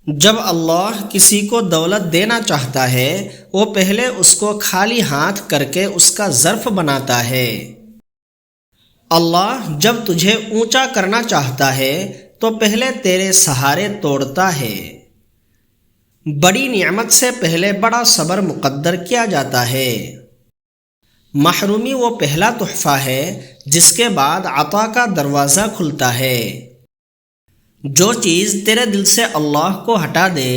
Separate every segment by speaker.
Speaker 1: جب اللہ کسی کو دولت دینا چاہتا ہے وہ پہلے اس کو خالی ہاتھ کر کے اس کا ظرف بناتا ہے۔ اللہ جب تجھے اونچا کرنا چاہتا ہے تو پہلے تیرے سہارے توڑتا ہے۔ بڑی نعمت سے پہلے بڑا صبر مقدر کیا جاتا ہے۔ محرومی وہ پہلا تحفہ ہے جس کے بعد عطا کا دروازہ کھلتا ہے۔ جو چیز تیرے دل سے اللہ کو ہٹا دے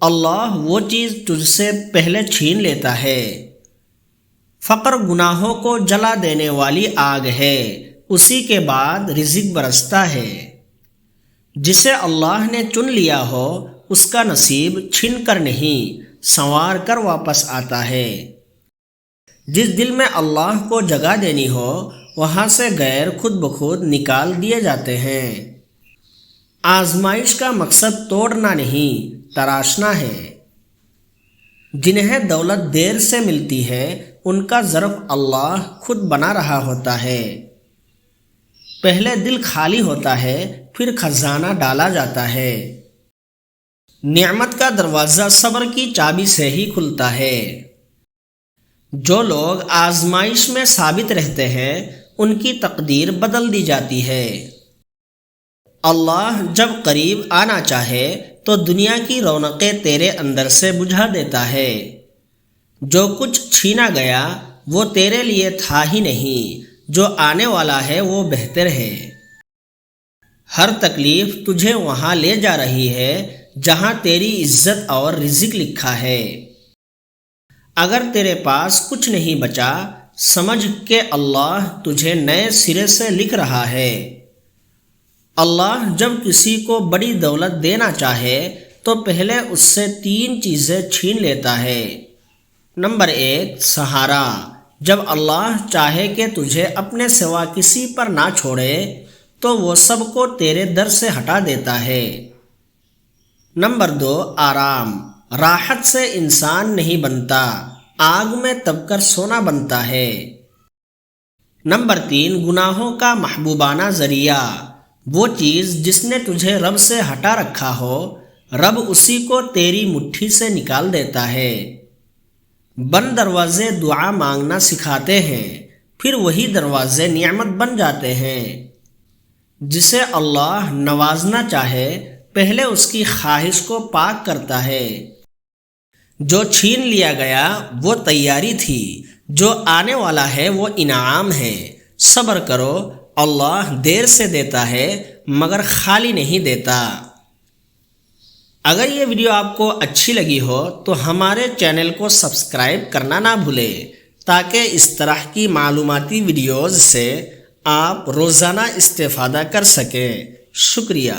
Speaker 1: اللہ وہ چیز تجھ سے پہلے چھین لیتا ہے۔ فقر گناہوں کو جلا دینے والی آگ ہے، اسی کے بعد رزق برستا ہے۔ جسے اللہ نے چن لیا ہو اس کا نصیب چھن کر نہیں سنوار کر واپس آتا ہے۔ جس دل میں اللہ کو جگہ دینی ہو وہاں سے غیر خود بخود نکال دیے جاتے ہیں۔ آزمائش کا مقصد توڑنا نہیں تراشنا ہے۔ جنہیں دولت دیر سے ملتی ہے ان کا ظرف اللہ خود بنا رہا ہوتا ہے۔ پہلے دل خالی ہوتا ہے پھر خزانہ ڈالا جاتا ہے۔ نعمت کا دروازہ صبر کی چابی سے ہی کھلتا ہے۔ جو لوگ آزمائش میں ثابت رہتے ہیں ان کی تقدیر بدل دی جاتی ہے۔ اللہ جب قریب آنا چاہے تو دنیا کی رونقیں تیرے اندر سے بجھا دیتا ہے۔ جو کچھ چھینا گیا وہ تیرے لیے تھا ہی نہیں، جو آنے والا ہے وہ بہتر ہے۔ ہر تکلیف تجھے وہاں لے جا رہی ہے جہاں تیری عزت اور رزق لکھا ہے۔ اگر تیرے پاس کچھ نہیں بچا سمجھ کہ اللہ تجھے نئے سرے سے لکھ رہا ہے۔ اللہ جب کسی کو بڑی دولت دینا چاہے تو پہلے اس سے 3 چیزیں چھین لیتا ہے۔ نمبر 1 سہارا، جب اللہ چاہے کہ تجھے اپنے سوا کسی پر نہ چھوڑے تو وہ سب کو تیرے در سے ہٹا دیتا ہے۔ نمبر 2 آرام، راحت سے انسان نہیں بنتا، آگ میں تپ کر سونا بنتا ہے۔ نمبر 3 گناہوں کا محبوبانہ ذریعہ، وہ چیز جس نے تجھے رب سے ہٹا رکھا ہو رب اسی کو تیری مٹھی سے نکال دیتا ہے۔ بند دروازے دعا مانگنا سکھاتے ہیں پھر وہی دروازے نعمت بن جاتے ہیں۔ جسے اللہ نوازنا چاہے پہلے اس کی خواہش کو پاک کرتا ہے۔ جو چھین لیا گیا وہ تیاری تھی، جو آنے والا ہے وہ انعام ہے۔ صبر کرو، اللہ دیر سے دیتا ہے مگر خالی نہیں دیتا۔ اگر یہ ویڈیو آپ کو اچھی لگی ہو تو ہمارے چینل کو سبسکرائب کرنا نہ بھولیں تاکہ اس طرح کی معلوماتی ویڈیوز سے آپ روزانہ استفادہ کر سکیں۔ شکریہ۔